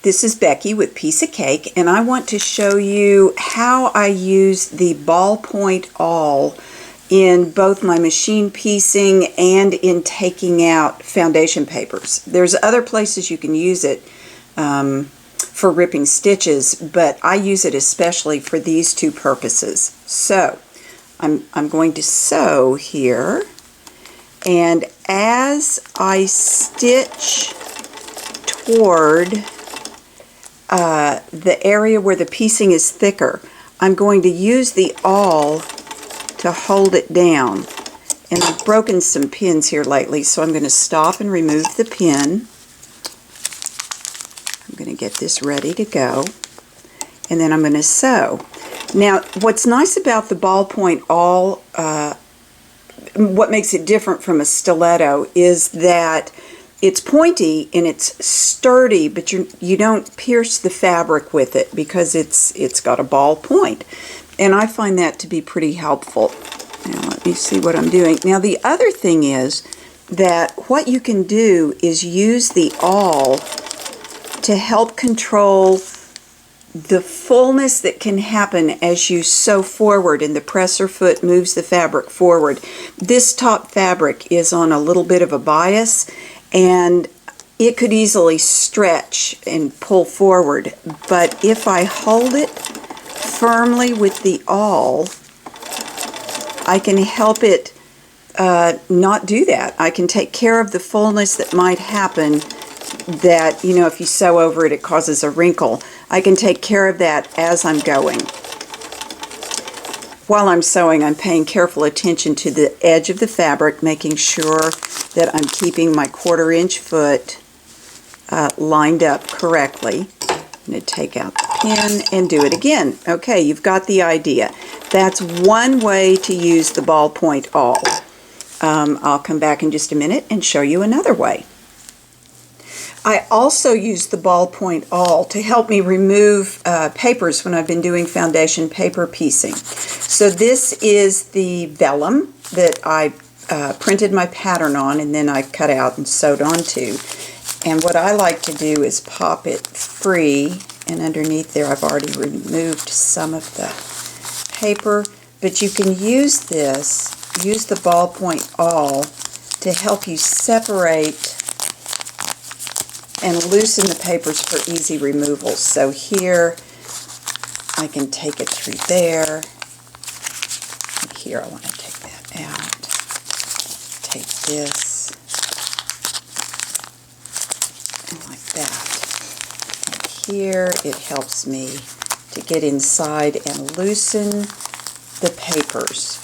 This is Becky with Piece of Cake, and I want to show you how I use the ballpoint awl in both my machine piecing and in taking out foundation papers. There's other places you can use it for ripping stitches, but I use it especially for these two purposes. So I'm going to sew here, and as I stitch toward the area where the piecing is thicker, I'm going to use the awl to hold it down. And I've broken some pins here lately, so I'm going to stop and remove the pin. I'm going to get this ready to go, and then I'm going to sew. Now, what's nice about the ballpoint awl, what makes it different from a stiletto, is that it's pointy and it's sturdy, but you don't pierce the fabric with it because it's got a ball point. And I find that to be pretty helpful. Now let me see what I'm doing. Now the other thing is that what you can do is use the awl to help control the fullness that can happen as you sew forward and the presser foot moves the fabric forward. This top fabric is on a little bit of a bias, and it could easily stretch and pull forward, but if I hold it firmly with the awl, I can help it not do that. I can take care of the fullness that might happen, that, you know, if you sew over it, it causes a wrinkle. I can take care of that as I'm going. While I'm sewing, I'm paying careful attention to the edge of the fabric, making sure that I'm keeping my 1/4 inch foot lined up correctly. I'm going to take out the pin and do it again. Okay, you've got the idea. That's one way to use the ballpoint awl. I'll come back in just a minute and show you another way. I also use the ballpoint awl to help me remove papers when I've been doing foundation paper piecing. So this is the vellum that I printed my pattern on, and then I cut out and sewed onto. And what I like to do is pop it free, and underneath there I've already removed some of the paper, but you can use the ballpoint awl to help you separate and loosen the papers for easy removal. So here I can take it through there. Here I want to take that out. Take this, and like that. And here it helps me to get inside and loosen the papers,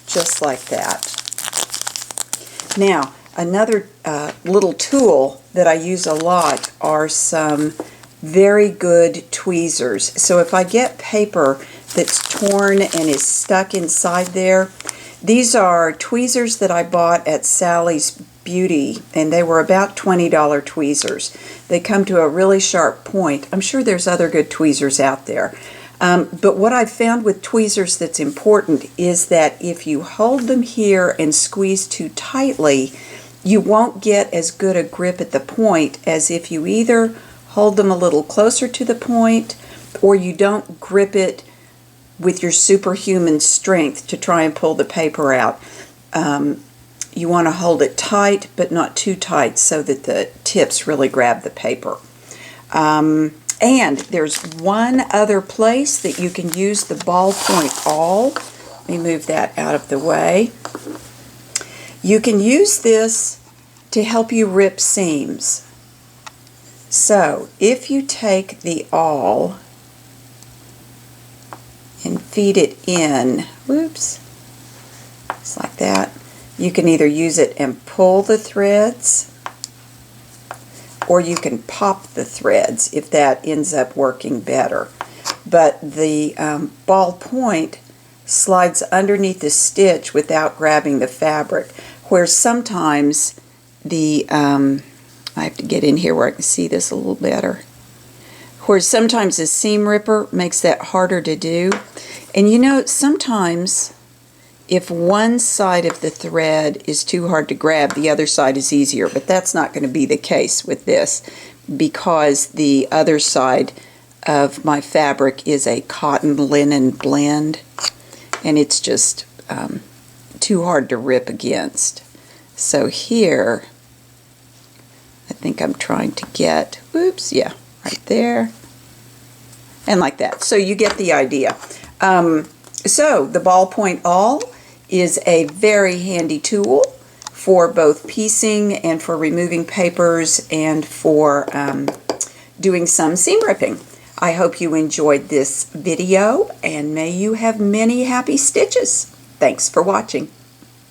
just like that. Now, another little tool that I use a lot are some very good tweezers. So if I get paper that's torn and is stuck inside there, these are tweezers that I bought at Sally's Beauty, and they were about $20 tweezers. They come to a really sharp point. I'm sure there's other good tweezers out there. But what I've found with tweezers that's important is that if you hold them here and squeeze too tightly, you won't get as good a grip at the point as if you either hold them a little closer to the point or you don't grip it with your superhuman strength to try and pull the paper out. You want to hold it tight, but not too tight so that the tips really grab the paper. And there's one other place that you can use the ballpoint awl. Let me move that out of the way. You can use this to help you rip seams. So if you take the awl and feed it in, whoops, just like that, you can either use it and pull the threads, or you can pop the threads if that ends up working better. But the ball point slides underneath the stitch without grabbing the fabric, where sometimes the, I have to get in here where I can see this a little better, where sometimes the seam ripper makes that harder to do. And you know, sometimes if one side of the thread is too hard to grab, the other side is easier, but that's not going to be the case with this because the other side of my fabric is a cotton linen blend, and it's just too hard to rip against. So here, I think I'm trying to get, whoops, yeah, right there, and like that. So you get the idea. So the Ballpoint Awl is a very handy tool for both piecing and for removing papers and for doing some seam ripping. I hope you enjoyed this video, and may you have many happy stitches. Thanks for watching.